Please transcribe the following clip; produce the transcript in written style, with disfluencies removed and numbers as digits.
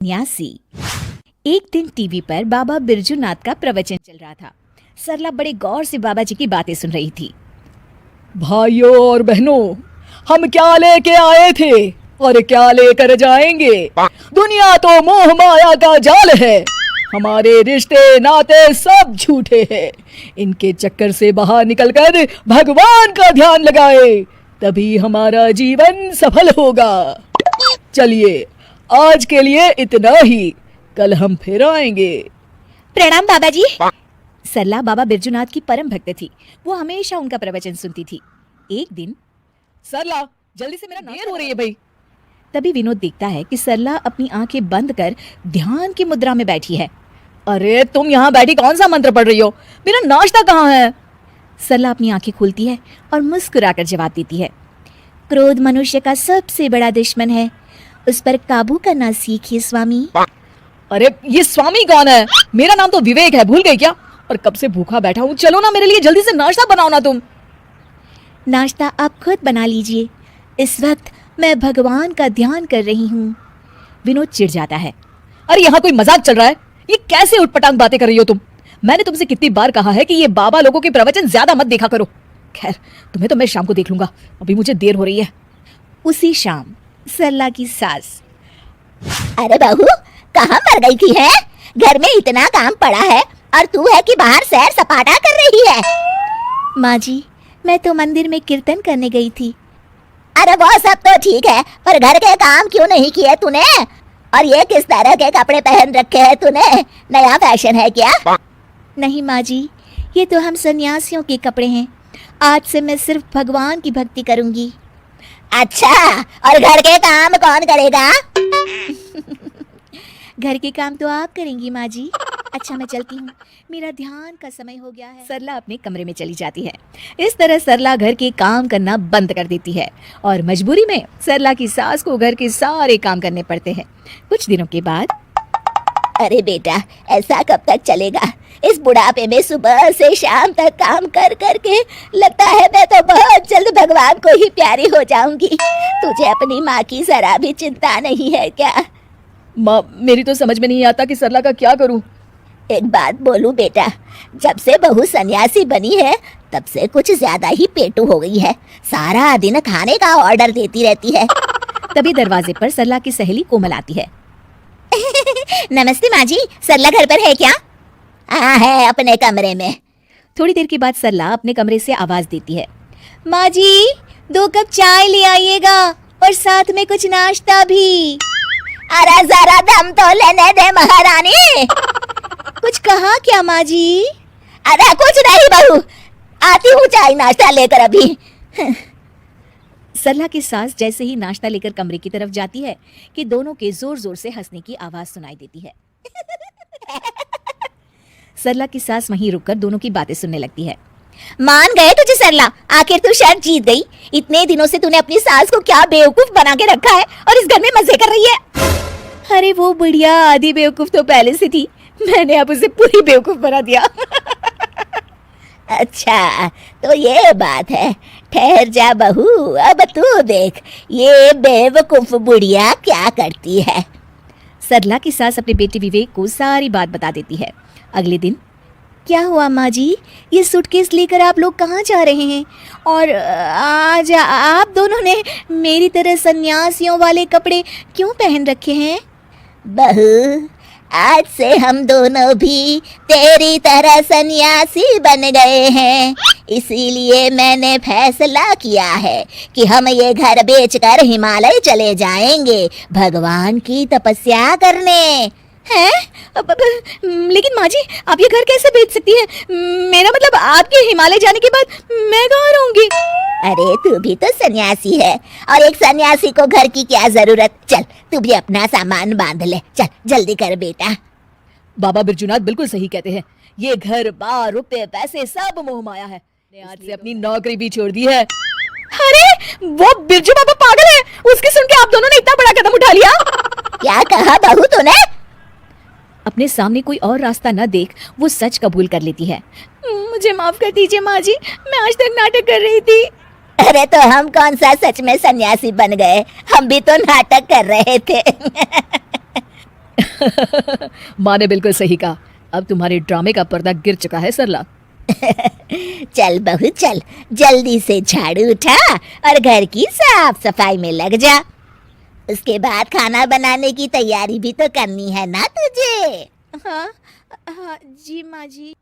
न्यासी। एक दिन टीवी पर बाबा बिरजू नाथ का प्रवचन चल रहा था। सरला बड़े गौर से बाबा जी की बातें सुन रही थी। भाइयों और बहनों, हम क्या लेके आए थे और क्या लेकर जाएंगे? दुनिया तो मोह माया का जाल है। हमारे रिश्ते नाते सब झूठे हैं। इनके चक्कर से बाहर निकलकर भगवान का ध्यान लगाए, तभी हमारा जीवन सफल होगा। चलिए, आज के लिए इतना ही, कल हम फिर आएंगे। प्रणाम बाबा जी। सरला बाबा बिरजूनाथ की परम भक्त थी। वो हमेशा उनका प्रवचन सुनती थी। एक दिन, सरला, जल्दी से, मेरा देर हो रही है भाई। तभी विनोद देखता है कि सरला अपनी आंखें बंद कर ध्यान की मुद्रा में बैठी है। अरे तुम यहाँ बैठी कौन सा मंत्र पढ़ रही हो? मेरा नाश्ता कहाँ है? सरला अपनी आंखें खोलती है और मुस्कुराकर जवाब देती है, क्रोध मनुष्य का सबसे बड़ा दुश्मन है, उस पर काबू करना सीखिए स्वामी। अरे ये स्वामी कौन है? मेरा नाम तो विवेक है, भूल गई क्या? और कब से भूखा बैठा हूँ, चलो ना मेरे लिए जल्दी से नाश्ता बनाओ ना तुम। नाश्ता आप खुद बना लीजिए, इस वक्त मैं भगवान का ध्यान कर रही हूँ। विनोद चिढ़ जाता है। अरे यहाँ कोई मजाक चल रहा है? ये कैसे उटपटांग बातें कर रही हो तुम? मैंने तुमसे कितनी बार कहा है कि ये बाबा लोगों के प्रवचन ज्यादा मत देखा करो। खैर, तुम्हें तो मैं शाम को देख लूंगा, अभी मुझे देर हो रही है। उसी शाम सरला की सास, अरे बहू, कहाँ मर गई थी है? घर में इतना काम पड़ा है और तू है कि बाहर सैर सपाटा कर रही है। माँ जी, मैं तो मंदिर में कीर्तन करने गई थी। अरे वो सब तो ठीक है, पर घर के काम क्यों नहीं किए तूने? और ये किस तरह के कपड़े पहन रखे हैं तूने? नया फैशन है क्या? नहीं माँ जी, ये तो हम सन्यासियों के कपड़े हैं। आज से मैं सिर्फ भगवान की भक्ति करूंगी। अच्छा, और घर के काम कौन करेगा? घर के काम तो आप करेंगी माँ जी। अच्छा, मैं चलती हूँ, मेरा ध्यान का समय हो गया है। सरला अपने कमरे में चली जाती है। इस तरह सरला घर के काम करना बंद कर देती है और मजबूरी में सरला की सास को घर के सारे काम करने पड़ते हैं। कुछ दिनों के बाद, अरे बेटा, ऐसा कब तक चलेगा? इस बुढ़ापे में सुबह से शाम तक काम कर करके लगता है मैं तो बहुत जल्द भगवान को ही प्यारी हो जाऊंगी। तुझे अपनी माँ की जरा भी चिंता नहीं है क्या? माँ, मेरी तो समझ में नहीं आता कि सरला का क्या करूं। एक बात बोलूं बेटा, जब से बहू सन्यासी बनी है तब से कुछ ज्यादा ही पेटू हो गई है। सारा दिन खाने का ऑर्डर देती रहती है। तभी दरवाजे पर सरला की सहेली कोमल आती है। नमस्ते माँ जी, सरला घर पर है क्या? हाँ है, अपने कमरे में। थोड़ी देर के बाद सरला अपने कमरे से आवाज देती है, माँ जी 2 कप चाय ले आइएगा और साथ में कुछ नाश्ता भी। अरे जरा दम तो लेने दे महारानी। कुछ कहा क्या माँ जी? अरे कुछ नहीं बहू, आती हूँ चाय नाश्ता लेकर अभी। सरला की सास जैसे ही नाश्ता लेकर कमरे की तरफ जाती है कि दोनों के जोर जोर से हंसने की आवाज सुनाई देती है। सरला की सास वहीं रुककर दोनों की बातें सुनने लगती है। मान गए तुझे सरला, आखिर तू शर्त जीत गई। इतने दिनों से तूने अपनी सास को क्या बेवकूफ बना के रखा है और इस घर में मजे कर रही है। अरे वो बुढ़िया आधी बेवकूफ तो पहले से थी, मैंने अब उसे पूरी बेवकूफ बना दिया। अच्छा, तो ये बात है। ठहर जा बहू, अब तू देख ये बेवकूफ बुढ़िया क्या करती है। सरला की सास अपने बेटे विवेक को सारी बात बता देती है। अगले दिन, क्या हुआ माँ जी, ये सूटकेस लेकर आप लोग कहाँ जा रहे हैं? और आज आप दोनों ने मेरी तरह सन्यासियों वाले कपड़े क्यों पहन रखे हैं? बहू, आज से हम दोनों भी तेरी तरह सन्यासी बन गए हैं। इसीलिए मैंने फैसला किया है कि हम ये घर बेचकर हिमालय चले जाएंगे भगवान की तपस्या करने। हैं? लेकिन माँ जी, आप ये घर कैसे बेच सकती हैं? मेरा मतलब आपके हिमालय जाने के बाद मैं कहाँ रहूंगी? अरे तू भी तो सन्यासी है और एक सन्यासी को घर की क्या जरूरत। चल, तू भी अपना सामान बांध ले, चल जल्दी कर बेटा। बाबा बिरजूनाथ बिल्कुल सही कहते हैं। ये घर बार रुपए पैसे सब मोह माया है। आज से अपनी नौकरी भी छोड़ दी है। अरे वो बिरजू बाबा पागल है, उसकी सुन के आप दोनों ने इतना बड़ा कदम उठा लिया। क्या कहा बहू तूने? अपने सामने कोई और रास्ता न देख वो सच कबूल कर लेती है। मुझे माफ कर दीजिए माँ जी, मैं आज तक नाटक कर रही थी। अरे तो हम कौन सा सच में सन्यासी बन गए, हम भी तो नाटक कर रहे थे। माँ ने बिल्कुल सही कहा। अब तुम्हारे ड्रामे का पर्दा गिर चुका है सरला। चल बहू चल, जल्दी से झाड़ू उठा और घर की साफ सफाई में लग जा। उसके बाद खाना बनाने की तैयारी भी तो करनी है ना तुझे। हाँ हाँ जी माँ जी।